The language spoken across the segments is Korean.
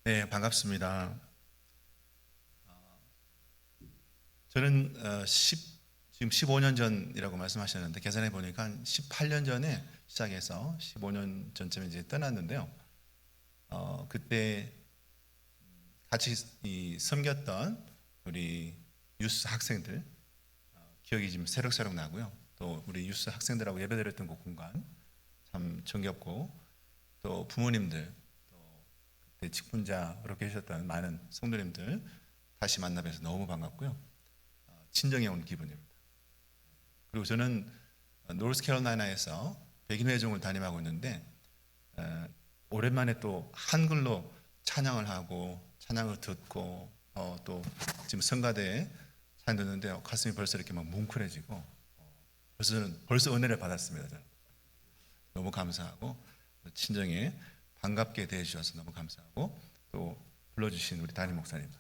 네, 반갑습니다. 저는 지금 15년 전이라고 말씀하셨는데 계산해 보니까 한 18년 전에 시작해서 15년 전쯤에 이제 떠났는데요. 그때 같이 섬겼던 우리 유스 학생들 기억이 지금 새록새록 나고요. 또 우리 유스 학생들하고 예배드렸던 그 공간 참 정겹고, 또 부모님들, 그때 직분자로 계셨던 많은 성도님들 다시 만나 뵈서 너무 반갑고요. 친정에 온 기분입니다. 그리고 저는 노스캐롤라이나에서 백인회종을 담임하고 있는데 오랜만에 또 한글로 찬양을 하고 찬양을 듣고 또 지금 성가대에 찬양 듣는데 가슴이 벌써 이렇게 막 뭉클해지고 벌써 은혜를 받았습니다. 저는 너무 감사하고, 친정에 반갑게 대해주셔서 너무 감사하고, 또 불러주신 우리 담임 목사님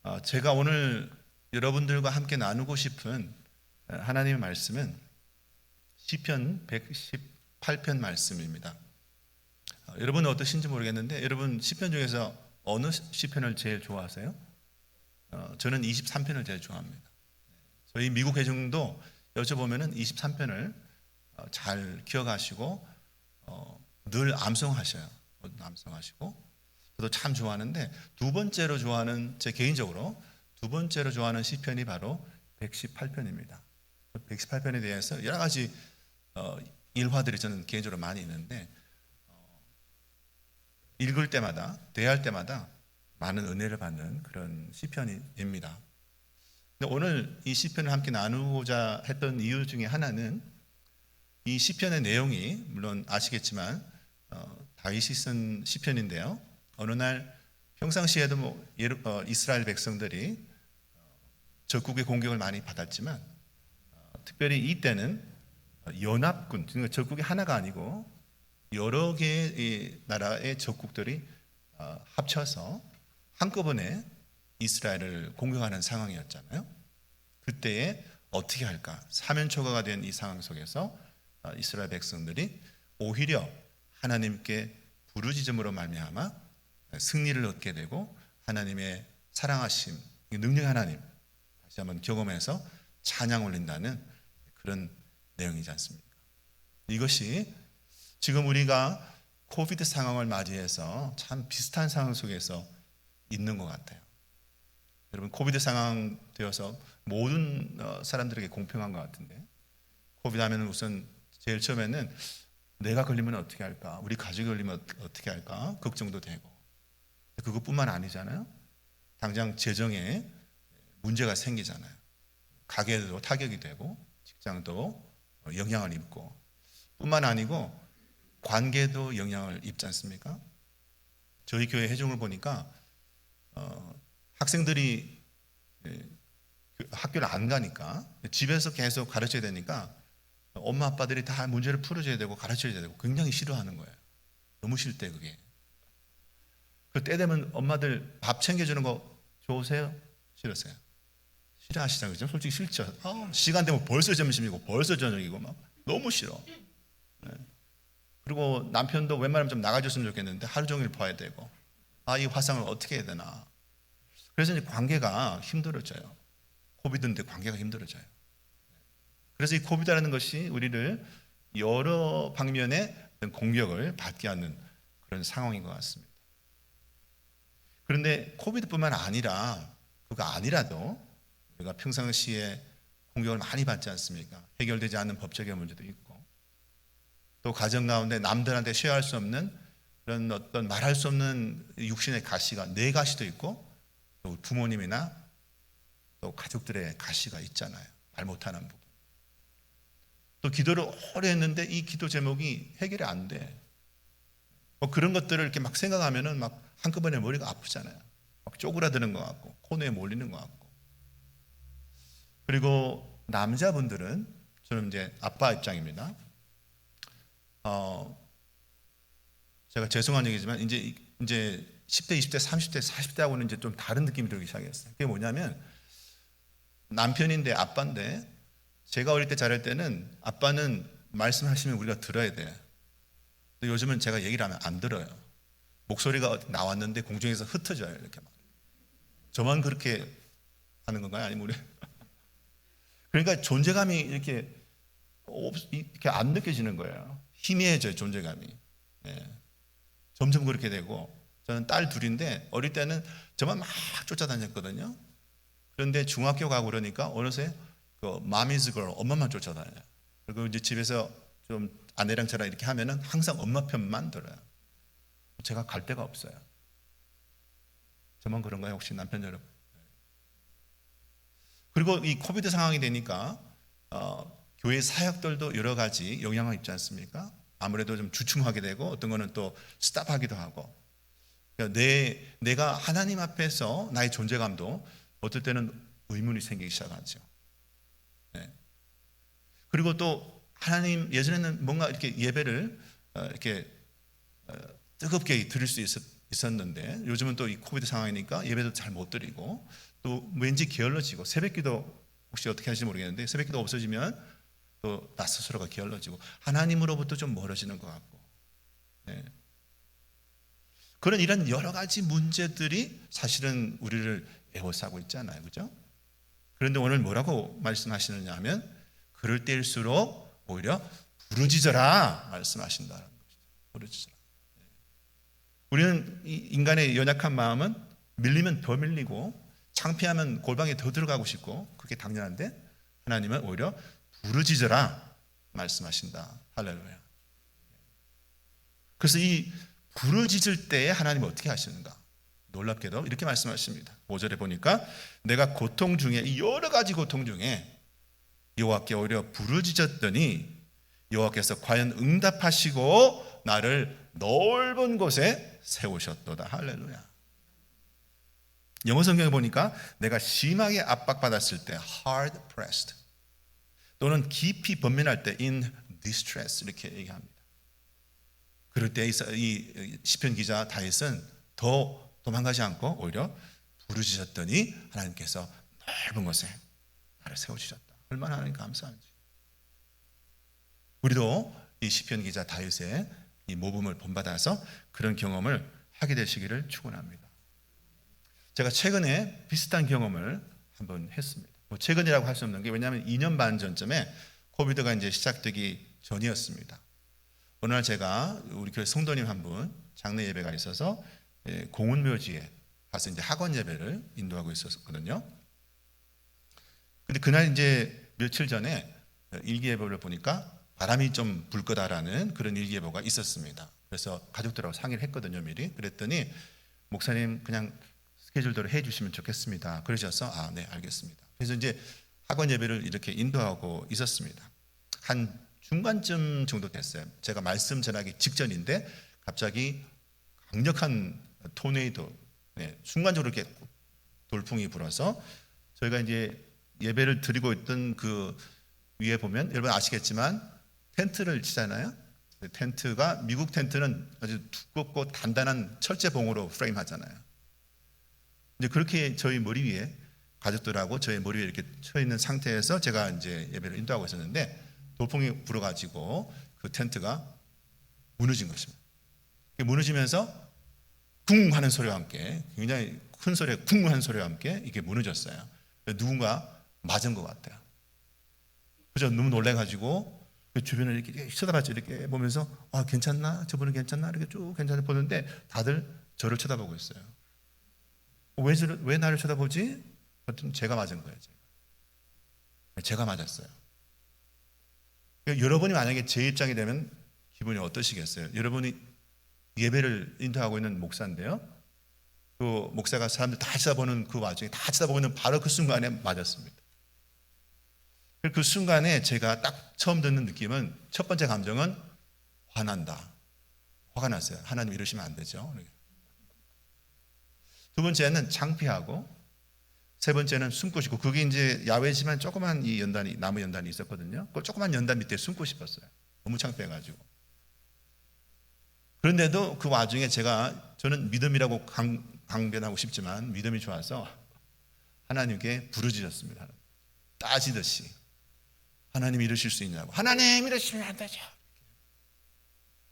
감사합니다. 제가 오늘 여러분들과 함께 나누고 싶은 하나님의 말씀은 시편 118편 말씀입니다. 여러분은 어떠신지 모르겠는데 여러분 시편 중에서 어느 시편을 제일 좋아하세요? 저는 23편을 제일 좋아합니다. 저희 미국 회중도 여쭤보면은 23편을 잘 기억하시고 늘 암송하셔요. 암송하시고 저도 참 좋아하는데 제 개인적으로 두 번째로 좋아하는 시편이 바로 118편입니다. 118편에 대해서 여러 가지 일화들이 저는 개인적으로 많이 있는데 읽을 때마다, 대할 때마다 많은 은혜를 받는 그런 시편입니다. 근데 오늘 이 시편을 함께 나누고자 했던 이유 중에 하나는 이 시편의 내용이 물론 아시겠지만 다윗이 쓴 시편인데요. 어느 날 평상시에도 이스라엘 백성들이 적국의 공격을 많이 받았지만 특별히 이때는 연합군, 그러니까 적국이 하나가 아니고 여러 개의 나라의 적국들이 합쳐서 한꺼번에 이스라엘을 공격하는 상황이었잖아요. 그때에 어떻게 할까? 사면초가가 된 이 상황 속에서 이스라엘 백성들이 오히려 하나님께 부르짖음으로 말미암아 승리를 얻게 되고 하나님의 사랑하심, 능력 하나님 다시 한번 경험해서 찬양 올린다는 그런 내용이지 않습니까? 이것이 지금 우리가 코비드 상황을 맞이해서 참 비슷한 상황 속에서 있는 것 같아요. 여러분, 코비드 상황 되어서 모든 사람들에게 공평한 것 같은데, 코비드 하면 우선 제일 처음에는 내가 걸리면 어떻게 할까? 우리 가족이 걸리면 어떻게 할까? 걱정도 되고. 그것뿐만 아니잖아요. 당장 재정에 문제가 생기잖아요. 가게도 타격이 되고 직장도 영향을 입고, 뿐만 아니고 관계도 영향을 입지 않습니까? 저희 교회 회중을 보니까 학생들이 학교를 안 가니까 집에서 계속 가르쳐야 되니까 엄마 아빠들이 다 문제를 풀어줘야 되고 가르쳐야 되고 굉장히 싫어하는 거예요. 너무 싫대 그게. 그 때 되면 엄마들 밥 챙겨주는 거 좋으세요? 싫으세요? 싫어하시잖아요. 그죠? 솔직히 싫죠. 시간 되면 벌써 점심이고 벌써 저녁이고 막 너무 싫어. 네. 그리고 남편도 웬만하면 좀 나가줬으면 좋겠는데 하루 종일 봐야 되고, 이 화상을 어떻게 해야 되나. 그래서 이제 관계가 힘들어져요. 코비드인데 관계가 힘들어져요. 그래서 이 코비드라는 것이 우리를 여러 방면의 공격을 받게 하는 그런 상황인 것 같습니다. 그런데 코비드뿐만 아니라 그거 아니라도 우리가 평상시에 공격을 많이 받지 않습니까? 해결되지 않는 법적인 문제도 있고, 또 가정 가운데 남들한테 쉐어할 수 없는 그런 어떤 말할 수 없는 육신의 가시가, 내 가시도 있고, 또 부모님이나 또 가족들의 가시가 있잖아요. 말 못하는 부분. 또 기도를 오래 했는데 이 기도 제목이 해결이 안 돼. 그런 것들을 이렇게 막 생각하면은 막 한꺼번에 머리가 아프잖아요. 막 쪼그라드는 것 같고, 코너에 몰리는 것 같고. 그리고 남자분들은, 저는 이제 아빠 입장입니다. 제가 죄송한 얘기지만 이제 10대, 20대, 30대, 40대하고는 이제 좀 다른 느낌이 들기 시작했어요. 그게 뭐냐면 남편인데 아빠인데, 제가 어릴 때 자랄 때는 아빠는 말씀하시면 우리가 들어야 돼. 근데 요즘은 제가 얘기를 하면 안 들어요. 목소리가 나왔는데 공중에서 흩어져요. 이렇게 막. 저만 그렇게 하는 건가요? 아니면 우리? 그러니까 존재감이 이렇게 안 느껴지는 거예요. 희미해져요, 존재감이. 예. 점점 그렇게 되고, 저는 딸 둘인데 어릴 때는 저만 막 쫓아다녔거든요. 그런데 중학교 가고 그러니까 어느새 그 마미즈 걸 엄마만 쫓아다녀요. 그리고 이제 집에서 좀 아내랑 저랑 이렇게 하면은 항상 엄마 편만 들어요. 제가 갈 데가 없어요. 저만 그런가요? 혹시 남편 여러분? 그리고 이 코비드 상황이 되니까 교회 사역들도 여러 가지 영향을 입지 않습니까? 아무래도 좀 주춤하게 되고 어떤 거는 또 스탑하기도 하고, 그러니까 내가 하나님 앞에서 나의 존재감도 어떨 때는 의문이 생기기 시작하죠. 네. 그리고 또 하나님, 예전에는 뭔가 이렇게 예배를 이렇게 뜨겁게 드릴 수 있었는데 요즘은 또 이 코비드 상황이니까 예배도 잘 못 드리고, 또 왠지 게을러지고, 새벽기도 혹시 어떻게 하실지 모르겠는데 새벽기도 없어지면 또 나 스스로가 게을러지고 하나님으로부터 좀 멀어지는 것 같고, 네. 그런 이런 여러 가지 문제들이 사실은 우리를 에워싸고 있잖아요, 그죠? 그런데 오늘 뭐라고 말씀하시느냐 하면 그럴 때일수록 오히려 부르짖어라 말씀하신다는 것이죠. 부르짖어라. 우리는 인간의 연약한 마음은 밀리면 더 밀리고 창피하면 골방에 더 들어가고 싶고 그게 당연한데, 하나님은 오히려 부르짖어라 말씀하신다. 할렐루야. 그래서 이 부르짖을 때에 하나님은 어떻게 하시는가? 놀랍게도 이렇게 말씀하십니다. 5절에 보니까 내가 고통 중에, 이 여러 가지 고통 중에 여호와께 오히려 부르짖었더니 여호와께서 과연 응답하시고 나를 넓은 곳에 세우셨도다. 할렐루야. 영어 성경에 보니까 내가 심하게 압박받았을 때 hard pressed, 또는 깊이 번민할 때 in distress 이렇게 얘기합니다. 그럴 때 이 시편 기자 다윗은 더 도망가지 않고 오히려 부르짖었더니 하나님께서 넓은 곳에 나를 세우셨다. 얼마나 하나님 감사한지. 우리도 이 시편 기자 다윗의 이 모범을 본받아서 그런 경험을 하게 되시기를 축원합니다. 제가 최근에 비슷한 경험을 한번 했습니다. 뭐 최근이라고 할 수 없는 게, 왜냐하면 2년 반 전쯤에 코비드가 이제 시작되기 전이었습니다. 어느 날 제가 우리 교회 성도님 한 분 장례 예배가 있어서 공훈묘지에 가서 이제 학원 예배를 인도하고 있었거든요. 근데 그날 이제 며칠 전에 일기예보를 보니까 바람이 좀 불 거다라는 그런 일기예보가 있었습니다. 그래서 가족들하고 상의를 했거든요, 미리. 그랬더니 목사님 그냥 스케줄대로 해 주시면 좋겠습니다. 그러셔서 네, 알겠습니다. 그래서 이제 학원 예배를 이렇게 인도하고 있었습니다. 한 중간쯤 정도 됐어요. 제가 말씀 전하기 직전인데 갑자기 강력한 토네이도, 순간적으로 이렇게 돌풍이 불어서 저희가 이제 예배를 드리고 있던 그 위에 보면 여러분 아시겠지만 텐트를 치잖아요. 텐트가, 미국 텐트는 아주 두껍고 단단한 철제봉으로 프레임 하잖아요. 이제 그렇게 저희 머리 위에, 가족들하고 저희 머리 위에 이렇게 쳐 있는 상태에서 제가 이제 예배를 인도하고 있었는데 돌풍이 불어가지고 그 텐트가 무너진 것입니다. 무너지면서 쿵 하는 소리와 함께, 굉장히 큰 소리에 쿵 하는 소리와 함께 이게 무너졌어요. 누군가 맞은 것 같아요. 그래서 너무 놀래가지고 주변을 이렇게 쳐다봤죠. 이렇게 보면서 괜찮나? 저분은 괜찮나? 이렇게 쭉 괜찮아 보는데 다들 저를 쳐다보고 있어요. 왜 나를 쳐다보지? 하여튼 제가 맞은 거예요. 제가 맞았어요. 여러분이 만약에 제 입장이 되면 기분이 어떠시겠어요? 여러분이 예배를 인도하고 있는 목사인데요, 그 목사가 사람들 다 쳐다보는 그 와중에 다 쳐다보고 있는 바로 그 순간에 맞았습니다. 그 순간에 제가 딱 처음 듣는 느낌은, 첫 번째 감정은 화난다. 화가 났어요. 하나님 이러시면 안 되죠. 두 번째는 창피하고, 세 번째는 숨고 싶고, 그게 이제 야외지만 조그만 이 연단이, 나무 연단이 있었거든요. 그 조그만 연단 밑에 숨고 싶었어요. 너무 창피해가지고. 그런데도 그 와중에 저는 믿음이라고 강변하고 싶지만 믿음이 좋아서 하나님께 부르짖었습니다. 따지듯이. 하나님 이러실 수 있냐고. 하나님 이러시면 안 되죠.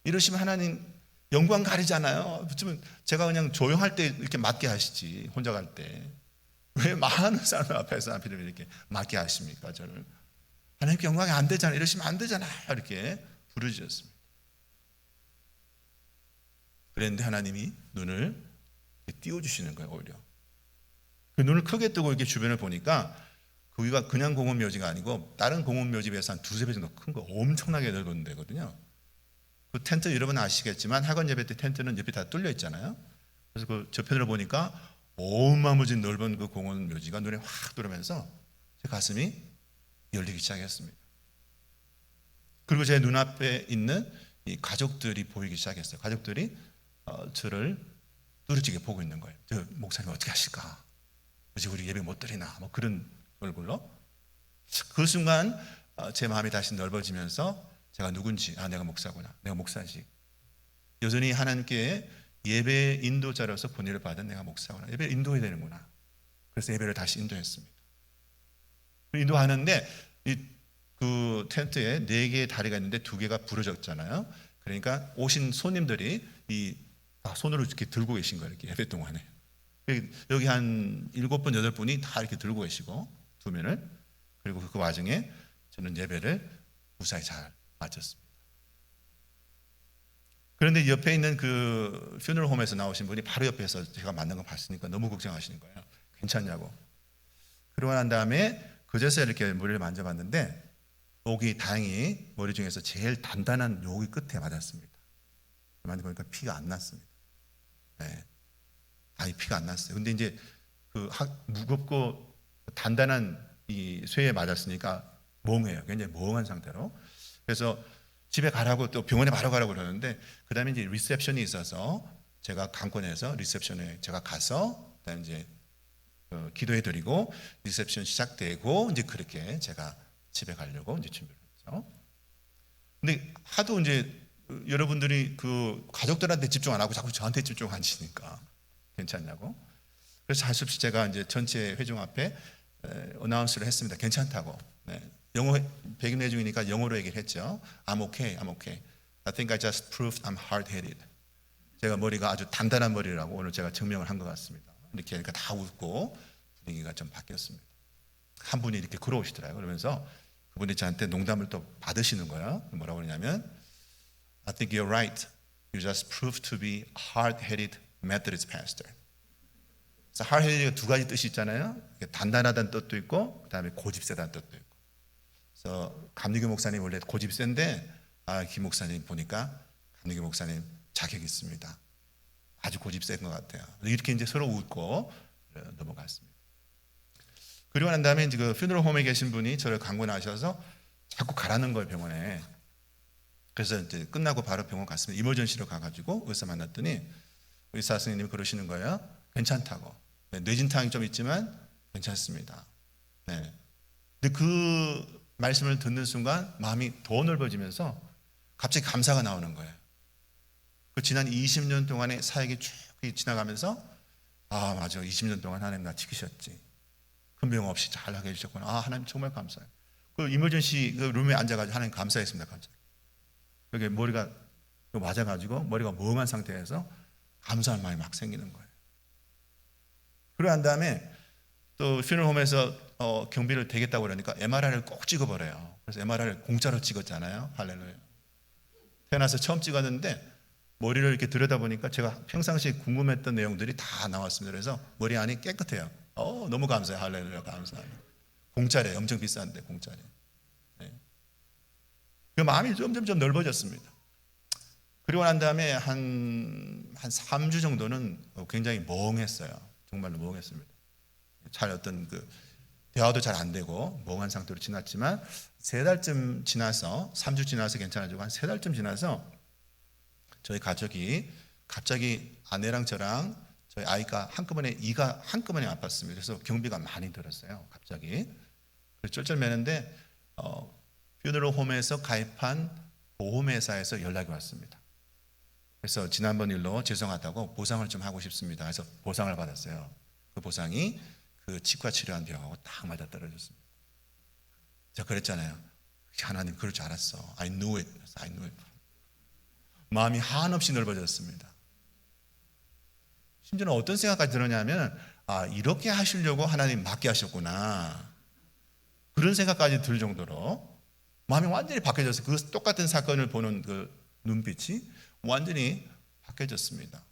이러시면 하나님 영광 가리잖아요. 좀 제가 그냥 조용할 때 이렇게 맡게 하시지, 혼자 갈 때. 왜 많은 사람 앞에서 하필 이렇게 맡게 하십니까, 저를? 하나님께 영광이 안 되잖아요. 이러시면 안 되잖아요. 이렇게 부르짖었습니다. 그랬는데 하나님이 눈을 띄워주시는 거예요, 오히려. 그 눈을 크게 뜨고 이렇게 주변을 보니까 거기가 그냥 공원묘지가 아니고 다른 공원묘지 비해서 한 두세 배 정도 큰 거, 엄청나게 넓은 데거든요. 그 텐트 여러분 아시겠지만 학원 예배 때 텐트는 옆이 다 뚫려 있잖아요. 그래서 그 저편으로 보니까 어마무진 넓은 그 공원 묘지가 눈에 확 들어오면서 제 가슴이 열리기 시작했습니다. 그리고 제 눈앞에 있는 이 가족들이 보이기 시작했어요. 가족들이 저를 뚫어지게 보고 있는 거예요. 저 목사님 어떻게 하실까? 어제 우리 예배 못 드리나? 뭐 그런 얼굴로. 그 순간 제 마음이 다시 넓어지면서 제가 누군지, 내가 목사구나, 내가 목사지. 여전히 하나님께 예배 인도자로서 권위를 받은 내가 목사구나, 예배를 인도해야 되는구나. 그래서 예배를 다시 인도했습니다. 인도하는데 그 텐트에 4개의 다리가 있는데 2개가 부러졌잖아요. 그러니까 오신 손님들이 손으로 이렇게 들고 계신 거예요. 이렇게 예배 동안에. 여기 한 7분, 8분이 다 이렇게 들고 계시고, 두 면을. 그리고 그 와중에 저는 예배를 무사히 잘 마쳤습니다. 그런데 옆에 있는 그 퓨너럴 홈에서 나오신 분이 바로 옆에서 제가 만난 거 봤으니까 너무 걱정하시는 거예요. 괜찮냐고. 그러고 난 다음에 그제서야 이렇게 머리를 만져봤는데 여기 다행히 머리 중에서 제일 단단한 여기 끝에 맞았습니다. 만져보니까 피가 안 났습니다. 네. 다행히 피가 안 났어요. 근데 이제 그 무겁고 단단한 이 쇠에 맞았으니까 멍해요. 굉장히 멍한 상태로. 그래서 집에 가라고 또 병원에 바로 가라고 그러는데 그 다음에 이제 리셉션이 있어서 제가 강권해서 리셉션에 제가 가서 그다음에 이제 기도해드리고 리셉션 시작되고 이제 그렇게 제가 집에 가려고 이제 준비를 했죠. 근데 하도 이제 여러분들이 그 가족들한테 집중 안 하고 자꾸 저한테 집중하시니까 괜찮냐고. 그래서 할 수 없이 제가 이제 전체 회중 앞에 어나운스를 했습니다. 괜찮다고. 네. 영어 백인 회중이니까 영어로 얘기를 했죠. I'm okay, I'm okay. I think I just proved I'm hard-headed. 제가 머리가 아주 단단한 머리라고 오늘 제가 증명을 한 것 같습니다. 이렇게 하니까 다 웃고 분위기가 좀 바뀌었습니다. 한 분이 이렇게 걸어오시더라고요. 그러면서 그분이 저한테 농담을 또 받으시는 거야. 뭐라고 그러냐면 I think you're right. You just proved to be hard-headed Methodist pastor. 그래서 hard-headed가 2가지 뜻이 있잖아요. 단단하다는 뜻도 있고 그다음에 고집 세다는 뜻도 있고. 그래서 감리교 목사님 원래 고집 센데 김 목사님 보니까 감리교 목사님 자격 있습니다. 아주 고집 센 것 같아요. 이렇게 이제 서로 웃고 넘어갔습니다. 그리고 난 다음에 이제 그 퓨너럴 홈에 계신 분이 저를 강권하셔서 자꾸 가라는 거예요, 병원에. 그래서 이제 끝나고 바로 병원 갔습니다. 이머전시로 가가지고 의사 만났더니 의사 선생님이 그러시는 거예요. 괜찮다고. 네, 뇌진탕이 좀 있지만 괜찮습니다. 네. 근데 그 말씀을 듣는 순간 마음이 더 넓어지면서 갑자기 감사가 나오는 거예요. 그 지난 20년 동안의 사역이 쭉 지나가면서 맞아, 20년 동안 하나님 나 지키셨지. 큰 병 없이 잘 하게 해주셨구나. 하나님 정말 감사해요. 그 이머전시 그 룸에 앉아가지고 하나님 감사했습니다. 갑자기. 여기 머리가 맞아가지고 머리가 멍한 상태에서 감사한 마음이 막 생기는 거예요. 그러고 난 다음에 또 퓨너홈에서 경비를 대겠다고 그러니까 MRI를 꼭 찍어버려요. 그래서 MRI를 공짜로 찍었잖아요. 할렐루야. 태어나서 처음 찍었는데 머리를 이렇게 들여다보니까 제가 평상시에 궁금했던 내용들이 다 나왔습니다. 그래서 머리 안이 깨끗해요. 너무 감사해요. 할렐루야. 감사합니다. 공짜래요. 엄청 비싼데 공짜래. 네. 그 마음이 점점 넓어졌습니다. 그리고 난 다음에 한 3주 정도는 굉장히 멍했어요. 정말로 멍했습니다. 잘 대화도 잘 안 되고 멍한 상태로 지났지만 3달쯤 지나서 3주 지나서 괜찮아지고 한 3달쯤 지나서 저희 가족이 갑자기 아내랑 저랑 저희 아이가 이가 한꺼번에 아팠습니다. 그래서 경비가 많이 들었어요. 갑자기. 그래서 쩔쩔매는데 퓨너럴 홈에서 가입한 보험회사에서 연락이 왔습니다. 그래서 지난번 일로 죄송하다고 보상을 좀 하고 싶습니다. 그래서 보상을 받았어요. 그 보상이 그 치과 치료한 비용하고 딱 맞아떨어졌습니다. 제가 그랬잖아요. 하나님 그럴 줄 알았어. I knew it. 마음이 한없이 넓어졌습니다. 심지어는 어떤 생각까지 들었냐면 이렇게 하시려고 하나님 맡게 하셨구나, 그런 생각까지 들 정도로 마음이 완전히 바뀌어져서 그 똑같은 사건을 보는 그 눈빛이 완전히 바뀌어졌습니다.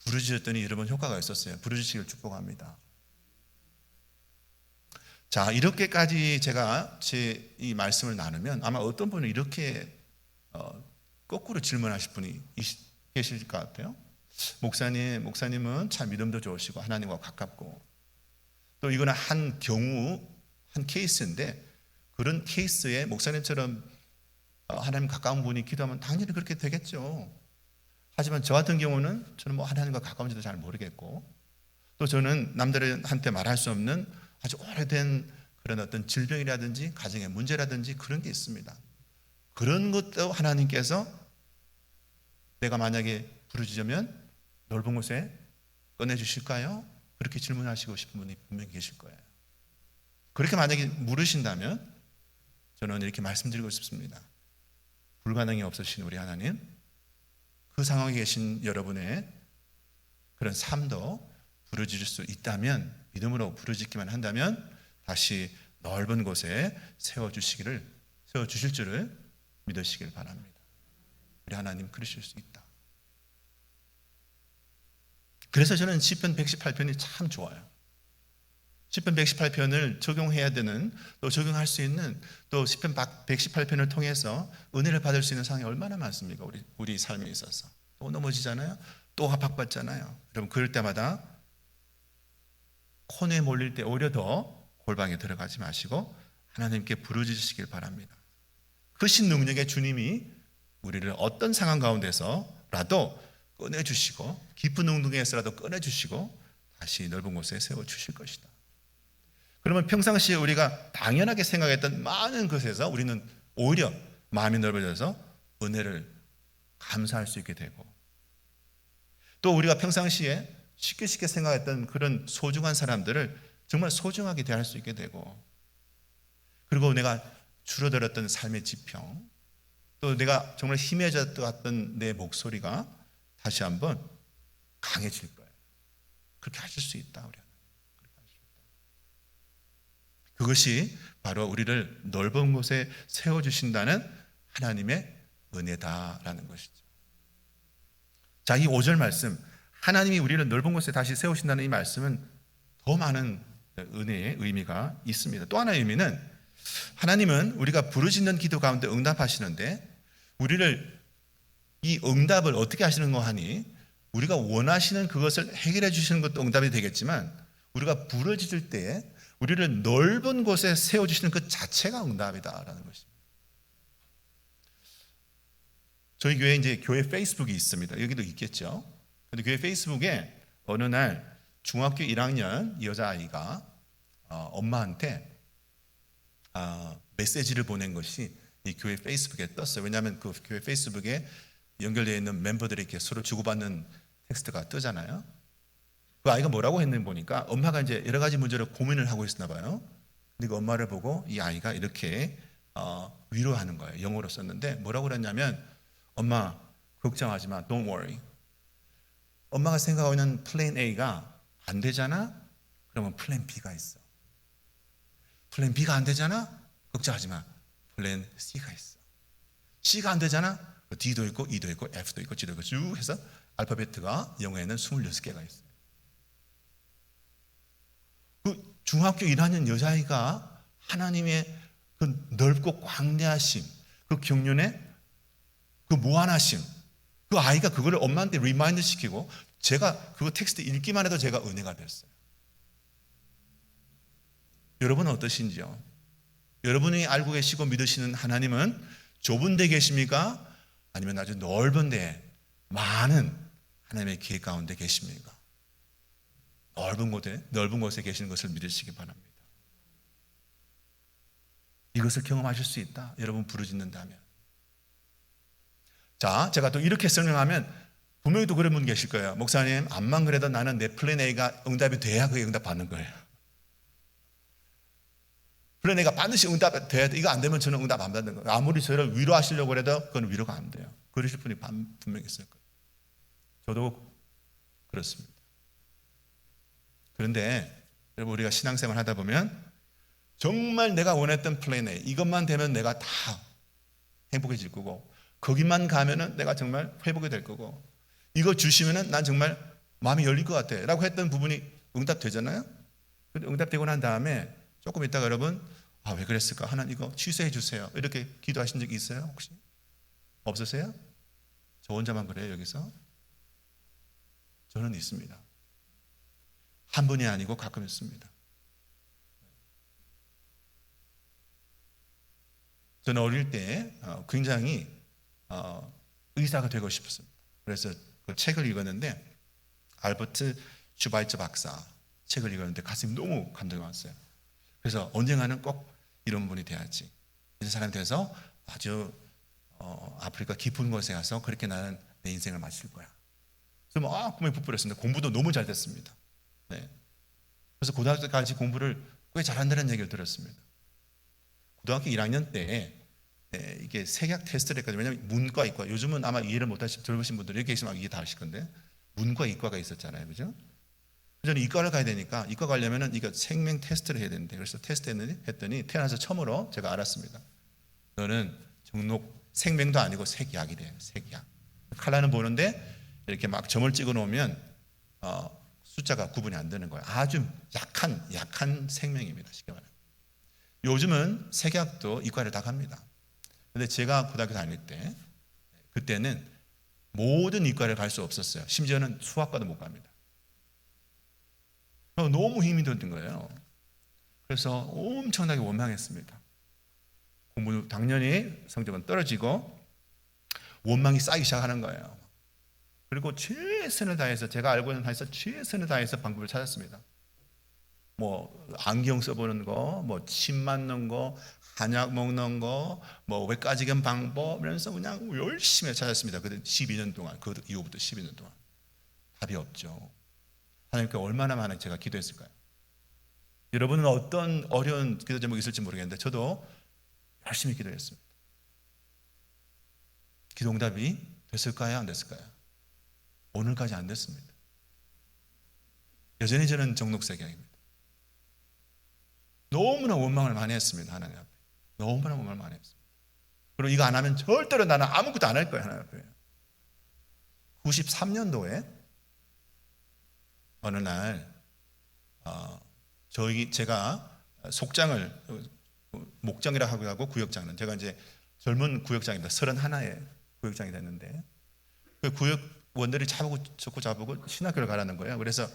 부르짖었더니 여러분 효과가 있었어요. 부르짖기를 축복합니다. 자, 이렇게까지 제가 제 이 말씀을 나누면 아마 어떤 분은 이렇게 거꾸로 질문하실 분이 계실 것 같아요. 목사님은 참 믿음도 좋으시고 하나님과 가깝고, 또 이거는 한 경우 한 케이스인데, 그런 케이스에 목사님처럼 하나님 가까운 분이 기도하면 당연히 그렇게 되겠죠. 하지만 저 같은 경우는 저는 하나님과 가까운지도 잘 모르겠고, 또 저는 남들한테 말할 수 없는 아주 오래된 그런 어떤 질병이라든지 가정의 문제라든지 그런 게 있습니다. 그런 것도 하나님께서 내가 만약에 부르짖으면 넓은 곳에 꺼내주실까요? 그렇게 질문하시고 싶은 분이 분명히 계실 거예요. 그렇게 만약에 물으신다면 저는 이렇게 말씀드리고 싶습니다. 불가능이 없으신 우리 하나님, 그 상황에 계신 여러분의 그런 삶도 부르짖을 수 있다면, 믿음으로 부르짖기만 한다면 다시 넓은 곳에 세워주실 줄을 믿으시길 바랍니다. 우리 하나님 그러실 수 있다. 그래서 저는 시편 118편이 참 좋아요. 시편 118편을 적용해야 되는, 또 적용할 수 있는, 또 시편 118편을 통해서 은혜를 받을 수 있는 상황이 얼마나 많습니까? 우리 삶에 있어서 또 넘어지잖아요. 또 압박받잖아요. 여러분, 그럴 때마다 코너에 몰릴 때 오히려 더 골방에 들어가지 마시고 하나님께 부르짖으시길 바랍니다. 크신 능력의 주님이 우리를 어떤 상황 가운데서라도 꺼내주시고, 깊은 운동에서라도 꺼내주시고 다시 넓은 곳에 세워주실 것이다. 그러면 평상시에 우리가 당연하게 생각했던 많은 것에서 우리는 오히려 마음이 넓어져서 은혜를 감사할 수 있게 되고, 또 우리가 평상시에 쉽게 생각했던 그런 소중한 사람들을 정말 소중하게 대할 수 있게 되고, 그리고 내가 줄어들었던 삶의 지평, 또 내가 정말 희미해졌던 내 목소리가 다시 한번 강해질 거예요. 그렇게 하실 수 있다. 우리 하나님. 그렇게 하실 수 있다. 그것이 바로 우리를 넓은 곳에 세워주신다는 하나님의 은혜다라는 것이죠. 자, 이 5절 말씀, 하나님이 우리를 넓은 곳에 다시 세우신다는 이 말씀은 더 많은 은혜의 의미가 있습니다. 또 하나의 의미는, 하나님은 우리가 부르짖는 기도 가운데 응답하시는데, 우리를 이 응답을 어떻게 하시는 거 하니, 우리가 원하시는 그것을 해결해 주시는 것도 응답이 되겠지만, 우리가 부르짖을 때에 우리를 넓은 곳에 세워주시는 그 자체가 응답이다라는 것입니다. 저희 교회에 이제 교회 페이스북이 있습니다. 여기도 있겠죠. 근데 교회 페이스북에 어느 날 중학교 1학년 여자아이가 엄마한테 메시지를 보낸 것이 이 교회 페이스북에 떴어요. 왜냐하면 그 교회 페이스북에 연결되어 있는 멤버들이 이렇게 서로 주고받는 텍스트가 뜨잖아요. 그 아이가 뭐라고 했는지 보니까, 엄마가 이제 여러 가지 문제로 고민을 하고 있었나 봐요. 근데 그 엄마를 보고 이 아이가 이렇게 위로하는 거예요. 영어로 썼는데 뭐라고 그랬냐면, 엄마 걱정하지 마, don't worry. 엄마가 생각하고 있는 플랜 A가 안 되잖아? 그러면 플랜 B가 있어. 플랜 B가 안 되잖아? 걱정하지 마, 플랜 C가 있어. C가 안 되잖아? D도 있고 E도 있고 F도 있고 G도 있고 쭉 해서 알파벳가 영어에는 26개가 있어요. 그 중학교 1학년 여자아이가 하나님의 그 넓고 광대하심, 그 경륜의 그 무한하심, 그 아이가 그거를 엄마한테 리마인드 시키고, 제가 그 텍스트 읽기만 해도 제가 은혜가 됐어요. 여러분은 어떠신지요? 여러분이 알고 계시고 믿으시는 하나님은 좁은 데 계십니까? 아니면 아주 넓은 데, 많은 하나님의 계획 가운데 계십니까? 넓은 곳에 계시는 것을 믿으시기 바랍니다. 이것을 경험하실 수 있다. 여러분 부르짖는다면. 자, 제가 또 이렇게 설명하면 분명히 또 그런 분 계실 거예요. 목사님, 암만 그래도 나는 내 플랜 A가 응답이 돼야 그게 응답 받는 거예요. 그래 내가 반드시 응답돼야 돼. 이거 안 되면 저는 응답 안 받는 거예요. 아무리 저를 위로하시려고 해도 그건 위로가 안 돼요. 그러실 분이 분명히 있을 거예요. 저도 그렇습니다. 그런데 여러분 우리가 신앙생활 하다 보면 정말 내가 원했던 플랜 A 이것만 되면 내가 다 행복해질 거고 거기만 가면은 내가 정말 회복이 될 거고 이거 주시면은 난 정말 마음이 열릴 것 같아 라고 했던 부분이 응답되잖아요. 근데 응답되고 난 다음에 조금 있다가 여러분 왜 그랬을까? 하나님 이거 취소해 주세요. 이렇게 기도하신 적이 있어요? 혹시? 없으세요? 저 혼자만 그래요 여기서? 저는 있습니다. 한 번이 아니고 가끔 있습니다. 저는 어릴 때 굉장히 의사가 되고 싶었습니다. 그래서 그 책을 읽었는데 알버트 슈바이처 박사 책을 읽었는데 가슴이 너무 감동이 왔어요. 그래서 언젠가는 꼭 이런 분이 돼야지. 이런 사람이 돼서 아주 아프리카 깊은 곳에 가서 그렇게 나는 내 인생을 마칠 거야. 그래서 꿈에 부풀었습니다. 공부도 너무 잘 됐습니다. 네. 그래서 고등학교 때까지 공부를 꽤 잘한다는 얘기를 들었습니다. 고등학교 1학년 때 이게 색약 테스트를 했거든요. 왜냐하면 문과, 이과 요즘은 아마 이해를 못하신 들으신 분들이 이렇게 있으면 이해 다 하실 건데 문과, 이과가 있었잖아요, 그죠? 저는 이과를 가야 되니까 이과 가려면은 이거 생명 테스트를 해야 되는데 그래서 테스트 했더니 태어나서 처음으로 제가 알았습니다. 너는 정록 생명도 아니고 색약이래요. 색약. 칼라는 보는데 이렇게 막 점을 찍어 놓으면 숫자가 구분이 안 되는 거예요. 아주 약한 생명입니다. 쉽게 말하면. 요즘은 색약도 이과를 다 갑니다. 근데 제가 고등학교 다닐 때 그때는 모든 이과를 갈 수 없었어요. 심지어는 수학과도 못 갑니다. 너무 힘이 들던 거예요. 그래서 엄청나게 원망했습니다. 공부 당연히 성적은 떨어지고 원망이 쌓이기 시작하는 거예요. 그리고 최선을 다해서 제가 알고 있는 한에서 최선을 다해서 방법을 찾았습니다. 뭐 안경 써보는 거, 뭐 침 맞는 거, 한약 먹는 거, 뭐 외과지견 방법 이러면서 그냥 열심히 찾았습니다. 그 12년 동안, 그 이후부터 12년 동안 답이 없죠. 하나님께 얼마나 많은 제가 기도했을까요? 여러분은 어떤 어려운 기도 제목이 있을지 모르겠는데 저도 열심히 기도했습니다. 기도 응답이 됐을까요? 안 됐을까요? 오늘까지 안 됐습니다. 여전히 저는 정록색약입니다. 너무나 원망을 많이 했습니다. 하나님 앞에. 너무나 원망을 많이 했습니다. 그리고 이거 안 하면 절대로 나는 아무것도 안 할 거예요. 하나님 앞에. 93년도에 어느 날 제가 속장을 목장이라 하고 구역장은 제가 이제 젊은 구역장입니다. 31에 구역장이 됐는데 그 구역원들이 자꾸 신학교를 가라는 거예요. 그래서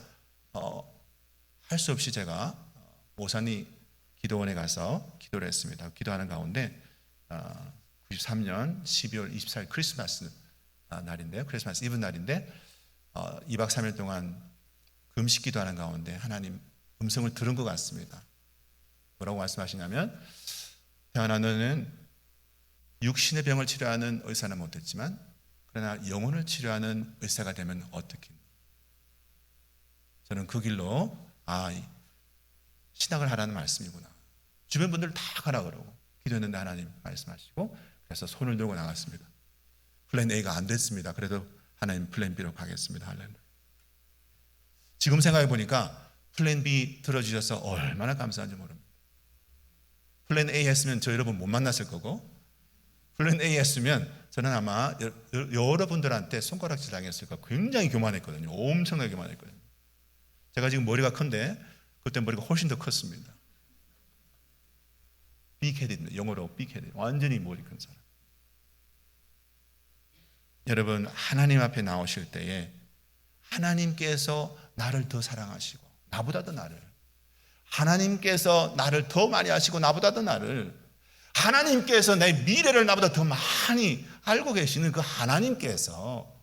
할 수 없이 제가 오산이 기도원에 가서 기도를 했습니다. 기도하는 가운데 93년 12월 24일 크리스마스 날인데요. 크리스마스 이브 날인데 2박 3일 동안 금식 기도하는 가운데 하나님 음성을 들은 것 같습니다. 뭐라고 말씀하시냐면 태연아 너는 육신의 병을 치료하는 의사는 못했지만 그러나 영혼을 치료하는 의사가 되면 어떻겠니? 저는 그 길로 신학을 하라는 말씀이구나. 주변 분들 다 가라 그러고 기도했는데 하나님 말씀하시고 그래서 손을 들고 나갔습니다. 플랜 A가 안 됐습니다. 그래도 하나님 플랜 B로 가겠습니다. 할렐루야. 지금 생각해 보니까 플랜 B 들어주셔서 얼마나 감사한지 모릅니다. 플랜 A 했으면 저 여러분 못 만났을 거고 플랜 A 했으면 저는 아마 여러분들한테 손가락질 당했을 거 굉장히 교만했거든요. 엄청나게 교만했거든요. 제가 지금 머리가 큰데 그때 머리가 훨씬 더 컸습니다. 빅헤드입니다. 영어로 빅헤드. 완전히 머리 큰 사람. 여러분 하나님 앞에 나오실 때에 하나님께서 나를 더 사랑하시고 나보다 더 나를 하나님께서 나를 더 많이 아시고 나보다 더 나를 하나님께서 내 미래를 나보다 더 많이 알고 계시는 그 하나님께서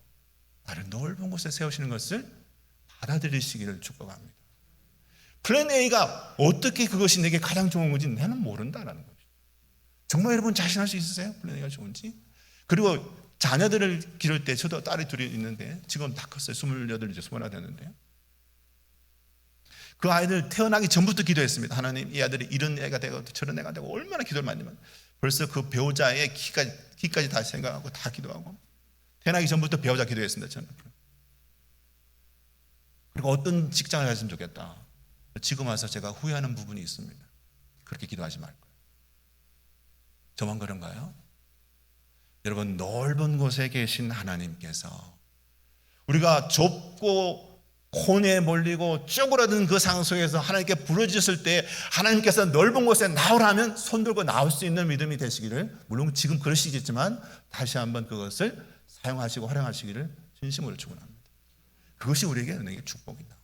나를 넓은 곳에 세우시는 것을 받아들이시기를 축복합니다. 플랜 A가 어떻게 그것이 내게 가장 좋은 건지 나는 모른다라는 거죠. 정말 여러분 자신할 수 있으세요? 플랜 A가 좋은지? 그리고 자녀들을 기를 때 저도 딸이 둘이 있는데 지금 다 컸어요. 28, 이제 21 됐는데 그 아이들 태어나기 전부터 기도했습니다. 하나님, 이 아들이 이런 애가 되고 저런 애가 되고, 얼마나 기도를 많이 했는지. 벌써 그 배우자의 기까지 다 생각하고 다 기도하고, 태어나기 전부터 배우자 기도했습니다. 저는. 그리고 어떤 직장을 가졌으면 좋겠다. 지금 와서 제가 후회하는 부분이 있습니다. 그렇게 기도하지 말 거예요. 저만 그런가요? 여러분, 넓은 곳에 계신 하나님께서 우리가 좁고 코너에 몰리고 쪼그라든 그 상속에서 하나님께 부르짖었을 때 하나님께서 넓은 곳에 나오라면 손 들고 나올 수 있는 믿음이 되시기를, 물론 지금 그러시겠지만 다시 한번 그것을 사용하시고 활용하시기를 진심으로 축원합니다. 그것이 우리에게 은혜의 축복이다.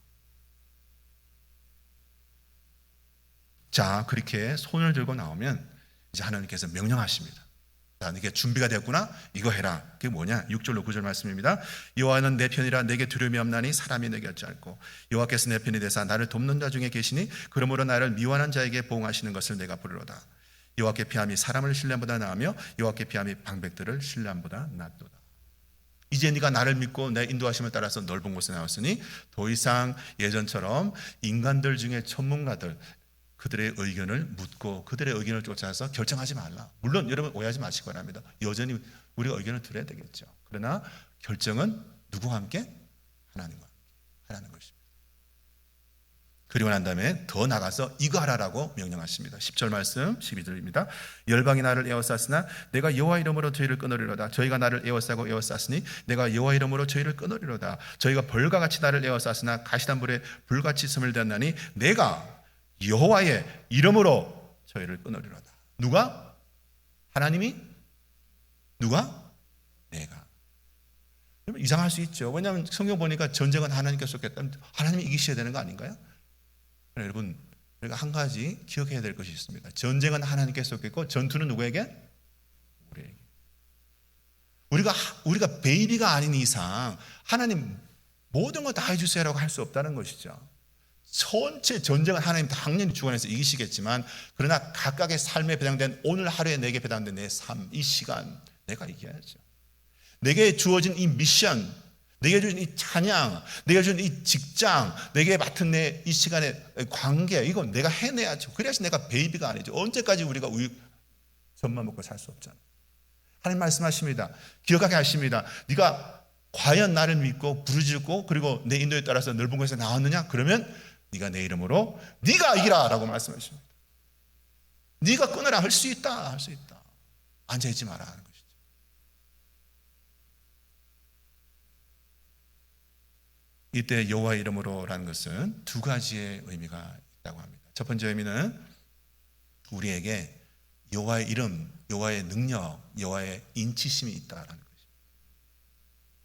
자, 그렇게 손을 들고 나오면 이제 하나님께서 명령하십니다. 자, 이게 준비가 됐구나. 이거 해라. 그게 뭐냐? 6절로 9절 말씀입니다. 여호와는 내 편이라 내게 두려움이 없나니 사람이 내게 어찌할꼬. 여호와께서 내 편이 되사 나를 돕는 자 중에 계시니 그러므로 나를 미워하는 자에게 보응하시는 것을 내가 부르로다. 여호와께 피함이 사람을 신뢰함보다 나으며 여호와께 피함이 방백들을 신뢰함보다 낫도다. 이제 네가 나를 믿고 내 인도하심을 따라서 넓은 곳에 나왔으니 더 이상 예전처럼 인간들 중에 전문가들, 그들의 의견을 묻고 그들의 의견을 쫓아서 결정하지 말라. 물론 여러분 오해하지 마시기 바랍니다. 여전히 우리가 의견을 들어야 되겠죠. 그러나 결정은 누구와 함께? 하나님과 함께 하라는 것입니다. 그리고 난 다음에 더 나가서 이거 하라라고 명령하십니다. 10절 말씀 12절입니다. 열방이 나를 에워쌌으나 내가 여호와 이름으로 저희를 끊으리로다. 저희가 나를 에워싸고 에워쌌으니 내가 여호와 이름으로 저희를 끊으리로다. 저희가 벌과 같이 나를 에워쌌으나 가시덤불에 불같이 스물되었나니 내가 여호와의 이름으로 저희를 끊으리로다. 누가? 하나님이? 누가? 내가. 이상할 수 있죠. 왜냐하면 성경 보니까 전쟁은 하나님께서 쏟겠다. 하나님이 이기셔야 되는 거 아닌가요? 여러분, 우리가 한 가지 기억해야 될 것이 있습니다. 전쟁은 하나님께서 쏟겠고 전투는 누구에게? 우리에게. 우리가 베이비가 아닌 이상 하나님 모든 거 다 해주세요라고 할 수 없다는 것이죠. 전체 전쟁은 하나님 당연히 주관해서 이기시겠지만, 그러나 각각의 삶에 배당된 오늘 하루에 내게 배당된 내 삶, 이 시간 내가 이겨야죠. 내게 주어진 이 미션, 내게 주어진 이 찬양, 내게 주어진 이 직장, 내게 맡은 내 이 시간의 관계, 이건 내가 해내야죠. 그래야지 내가 베이비가 아니죠. 언제까지 우리가 젖만 먹고 살 수 없잖아요. 하나님 말씀하십니다. 기억하게 하십니다. 네가 과연 나를 믿고 부르짖고 그리고 내 인도에 따라서 넓은 곳에서 나왔느냐? 그러면 네가 내 이름으로 네가 이기라 라고 말씀하십니다. 네가 끊으라. 할 수 있다. 할 수 있다. 앉아있지 마라 하는 것이죠. 이때 여호와 이름으로라는 것은 두 가지의 의미가 있다고 합니다. 첫 번째 의미는 우리에게 여호와의 이름, 여호와의 능력, 여호와의 인치심이 있다라는 것입니다.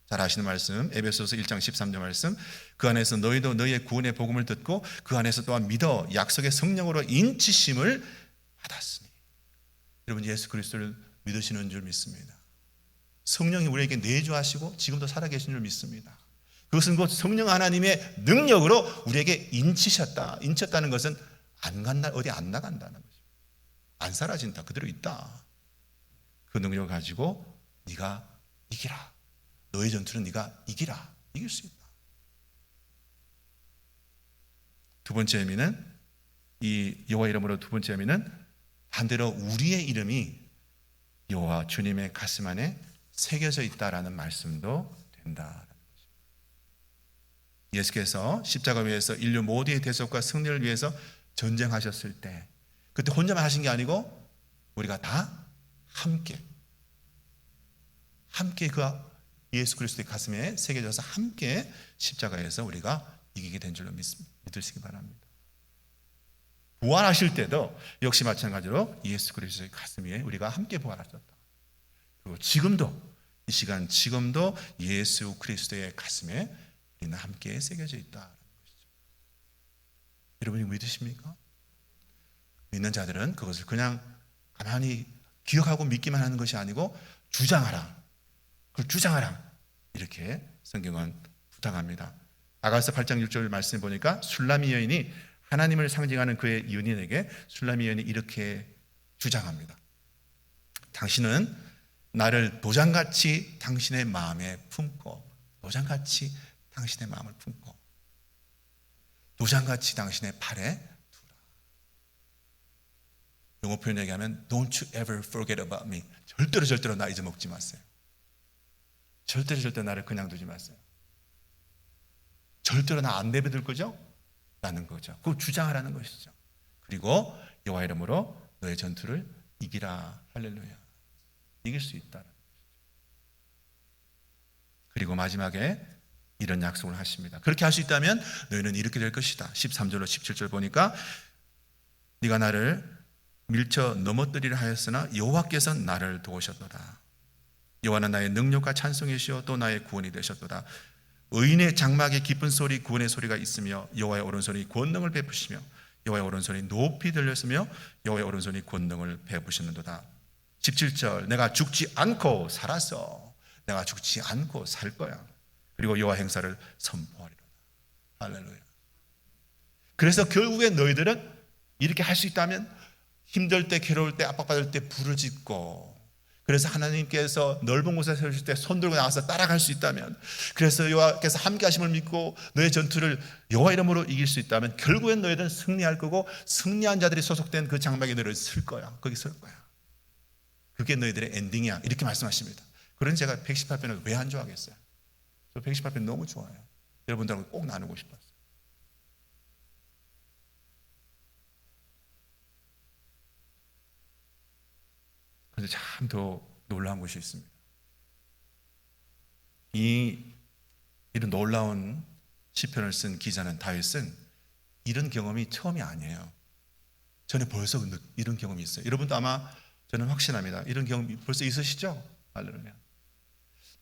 잘 아시는 말씀, 에베소서 1장 13절 말씀. 그 안에서 너희도 너희의 구원의 복음을 듣고 그 안에서 또한 믿어 약속의 성령으로 인치심을 받았으니. 여러분, 예수 그리스도를 믿으시는 줄 믿습니다. 성령이 우리에게 내주하시고 지금도 살아계신 줄 믿습니다. 그것은 곧 성령 하나님의 능력으로 우리에게 인치셨다. 인쳤다는 것은 안 간다, 어디 안 나간다는 것입니다. 안 사라진다. 그대로 있다. 그 능력을 가지고 네가 이기라. 너의 전투는 네가 이기라. 이길 수 있다. 두 번째 의미는, 이 여호와 이름으로 두 번째 의미는 반대로 우리의 이름이 여호와 주님의 가슴 안에 새겨져 있다라는 말씀도 된다라는 것입니다. 예수께서 십자가 위에서 인류 모두의 대속과 승리를 위해서 전쟁하셨을 때 그때 혼자만 하신 게 아니고 우리가 다 함께 그 예수 그리스도의 가슴에 새겨져서 함께 십자가에서 우리가 이기게 된 줄로 믿으시기 바랍니다. 부활하실 때도 역시 마찬가지로 예수 그리스도의 가슴 위에 우리가 함께 부활하셨다. 그리고 지금도, 이 시간 지금도 예수 그리스도의 가슴에 우리는 함께 새겨져 있다는 것이죠. 여러분이 믿으십니까? 믿는 자들은 그것을 그냥 가만히 기억하고 믿기만 하는 것이 아니고 주장하라. 그걸 주장하라. 이렇게 성경은 부탁합니다. 아가서 8장 6절 말씀을 보니까 술라미 여인이 하나님을 상징하는 그의 연인에게 술라미 여인이 이렇게 주장합니다. 당신은 나를 도장같이 당신의 마음에 품고, 도장같이 당신의 마음을 품고, 도장같이 당신의 팔에 두라. 영어 표현 얘기하면 Don't you ever forget about me. 절대로 나 잊어먹지 마세요. 절대로 나를 그냥 두지 마세요. 절대로 나 안 내버릴 거죠? 라는 거죠. 그거 주장하라는 것이죠. 그리고 여호와 이름으로 너의 전투를 이기라. 할렐루야. 이길 수 있다. 그리고 마지막에 이런 약속을 하십니다. 그렇게 할 수 있다면 너희는 이렇게 될 것이다. 13절로 17절 보니까 네가 나를 밀쳐 넘어뜨리려 하였으나 여호와께서 나를 도우셨도다. 여호와는 나의 능력과 찬송이시오 또 나의 구원이 되셨도다. 의인의 장막에 기쁜 소리 구원의 소리가 있으며 여호와의 오른손이 권능을 베푸시며 여호와의 오른손이 높이 들렸으며 여호와의 오른손이 권능을 베푸시는도다. 17절 내가 죽지 않고 살았어. 내가 죽지 않고 살 거야. 그리고 여호와 행사를 선포하리로다. 할렐루야. 그래서 결국에 너희들은 이렇게 할 수 있다면 힘들 때 괴로울 때 압박받을 때 부르짖고 그래서 하나님께서 넓은 곳에 세우실 때 손들고 나가서 따라갈 수 있다면 그래서 여호와께서 함께 하심을 믿고 너의 전투를 여호와 이름으로 이길 수 있다면 결국엔 너희들은 승리할 거고 승리한 자들이 소속된 그 장막에 너희를 쓸 거야. 거기 쓸 거야. 그게 너희들의 엔딩이야. 이렇게 말씀하십니다. 그런 제가 118편을 왜 안 좋아하겠어요? 저 118편 너무 좋아요. 여러분들하고 꼭 나누고 싶었어요. 그런데 참 더 놀라운 것이 있습니다. 이런 놀라운 시편을 쓴 기자는 다윗은 이런 경험이 처음이 아니에요. 전에 벌써 이런 경험이 있어요. 여러분도 아마 저는 확신합니다. 이런 경험이 벌써 있으시죠? 할렐루야.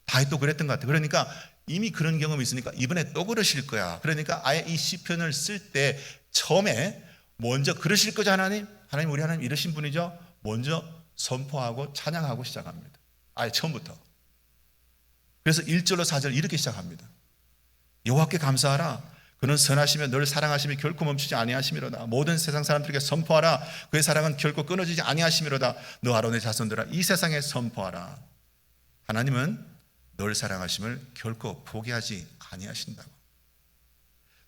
다윗도 그랬던 것 같아요. 그러니까 이미 그런 경험이 있으니까 이번에 또 그러실 거야. 그러니까 아예 이 시편을 쓸 때 처음에 먼저 그러실 거죠 하나님? 하나님 우리 하나님 이러신 분이죠? 먼저 선포하고 찬양하고 시작합니다. 아예 처음부터. 그래서 1절로 4절 이렇게 시작합니다. 여호와께 감사하라. 그는 선하시며 널 사랑하시며 결코 멈추지 아니하심이로다. 모든 세상 사람들에게 선포하라. 그의 사랑은 결코 끊어지지 아니하심이로다. 너 아론의 자손들아 이 세상에 선포하라. 하나님은 널 사랑하심을 결코 포기하지 아니하신다고.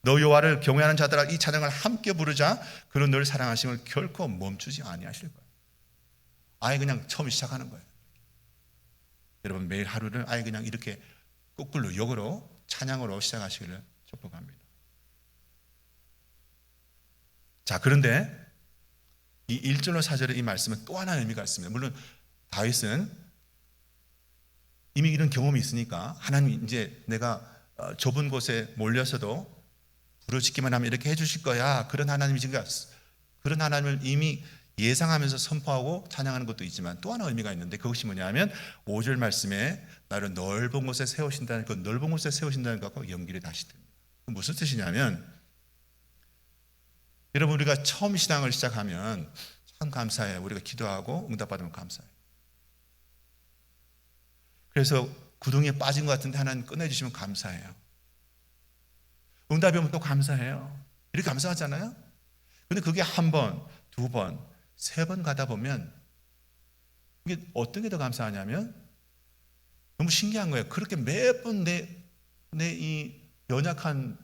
너 여호와를 경외하는 자들아 이 찬양을 함께 부르자. 그는 널 사랑하심을 결코 멈추지 아니하실 거야. 아예 그냥 처음 시작하는 거예요. 여러분 매일 하루를 아예 그냥 이렇게 거꾸로 역으로 찬양으로 시작하시기를 축복합니다. 자, 그런데 이 1절로 4절의 이 말씀은 또 하나의 의미가 있습니다. 물론 다윗은 이미 이런 경험이 있으니까 하나님 이제 내가 좁은 곳에 몰려서도 부르짖기만 하면 이렇게 해주실 거야. 그런 하나님이신가? 그런 하나님을 이미 예상하면서 선포하고 찬양하는 것도 있지만 또 하나 의미가 있는데 그것이 뭐냐면 5절 말씀에 나를 넓은 곳에 세우신다는 그 넓은 곳에 세우신다는 것과 연결이 다시 됩니다. 무슨 뜻이냐면 여러분 우리가 처음 신앙을 시작하면 참 감사해요. 우리가 기도하고 응답받으면 감사해요. 그래서 구덩이에 빠진 것 같은데 하나님 꺼내주시면 감사해요. 응답이 오면 또 감사해요. 이렇게 감사하잖아요. 근데 그게 한 번, 두 번, 세 번 가다 보면 이게 어떤 게 더 감사하냐면 너무 신기한 거예요. 그렇게 매번 내 이 연약한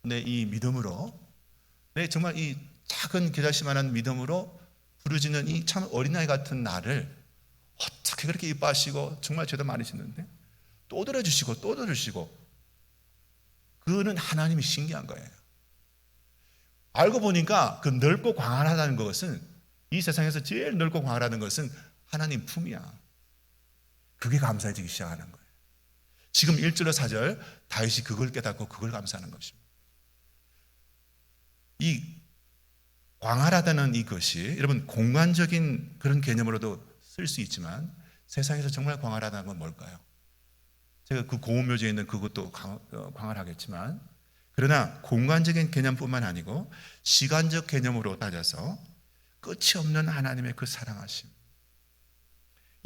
내 이 믿음으로 내 정말 이 작은 겨자씨만한 믿음으로 부르짖는 이 참 어린아이 같은 나를 어떻게 그렇게 이뻐하시고 정말 죄도 많이 짓는데 또 들어주시고 또 들어주시고 그거는 하나님이 신기한 거예요. 알고 보니까 그 넓고 광활하다는 것은 이 세상에서 제일 넓고 광활하다는 것은 하나님 품이야. 그게 감사해지기 시작하는 거예요. 지금 1절로 4절 다윗이 그걸 깨닫고 그걸 감사하는 것입니다. 이 광활하다는 이것이 여러분 공간적인 그런 개념으로도 쓸 수 있지만 세상에서 정말 광활하다는 건 뭘까요? 제가 그 고운묘지에 있는 그것도 광활하겠지만 그러나 공간적인 개념뿐만 아니고 시간적 개념으로 따져서 끝이 없는 하나님의 그 사랑하심,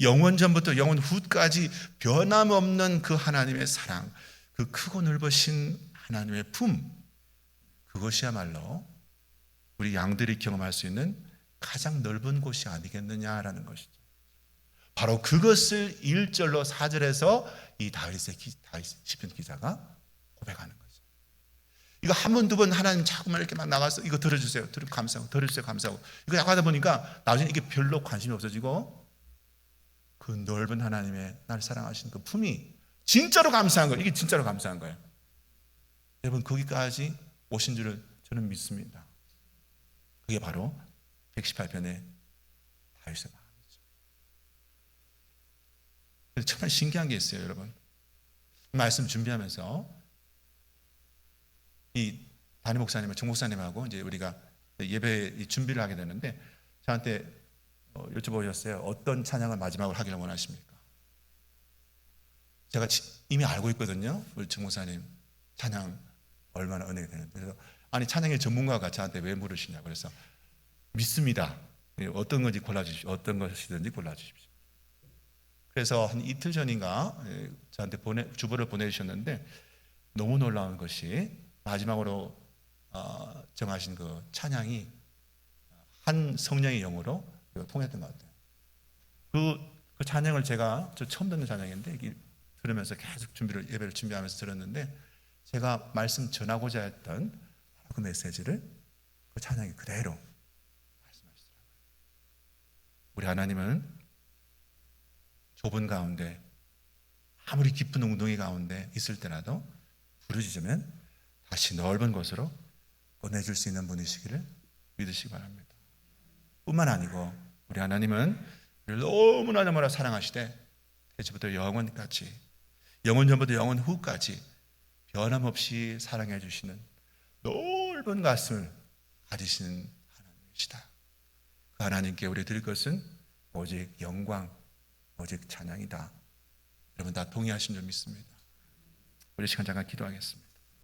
영원 전부터 영원 후까지 변함없는 그 하나님의 사랑, 그 크고 넓으신 하나님의 품, 그것이야말로 우리 양들이 경험할 수 있는 가장 넓은 곳이 아니겠느냐라는 것이죠. 바로 그것을 1절로 4절에서 이 다윗 시편 기자가 고백하는 거죠. 이거 한 번, 두 번 하나님 자꾸만 이렇게 막 나가서 이거 들어주세요. 감사하고, 들어주세요. 감사하고. 이거 하다 보니까 나중에 이게 별로 관심이 없어지고 그 넓은 하나님의 날 사랑하신 그 품이 진짜로 감사한 거예요. 이게 진짜로 감사한 거예요. 여러분, 거기까지 오신 줄을 저는 믿습니다. 그게 바로 118편의 다윗의 마음이죠. 정말 신기한 게 있어요, 여러분. 말씀 준비하면서 이 담임 목사님, 정 목사님하고 이제 우리가 예배 준비를 하게 되는데 저한테 여쭤보셨어요. 어떤 찬양을 마지막으로 하기를 원하십니까? 제가 이미 알고 있거든요. 우리 정 목사님 찬양 얼마나 은혜가 되는데. 그래서 아니 찬양의 전문가가 저한테 왜 물으시냐. 그래서 믿습니다. 어떤 건지 골라주십시오. 어떤 것이든지 골라주십시오. 그래서 한 이틀 전인가 저한테 주보를 보내주셨는데 너무 놀라운 것이 마지막으로 정하신 그 찬양이 한 성령의 영으로 통했던 것 같아요. 그 찬양을 저 처음 듣는 찬양인데 이게 들으면서 계속 예배를 준비하면서 들었는데 제가 말씀 전하고자 했던 그 메시지를 그 찬양이 그대로 말씀하시더라고요. 우리 하나님은 좁은 가운데 아무리 깊은 웅덩이 가운데 있을 때라도 부르짖으면 다시 넓은 곳으로 꺼내줄 수 있는 분이시기를 믿으시기 바랍니다. 뿐만 아니고 우리 하나님은 우리를 너무나 사랑하시되 대지부터 영원까지, 영원 전부터 영원 후까지 변함없이 사랑해 주시는 넓은 가슴을 가지시는 하나님이시다. 그 하나님께 우리 드릴 것은 오직 영광, 오직 찬양이다. 여러분 다 동의하신 줄 믿습니다. 우리 시간 잠깐 기도하겠습니다.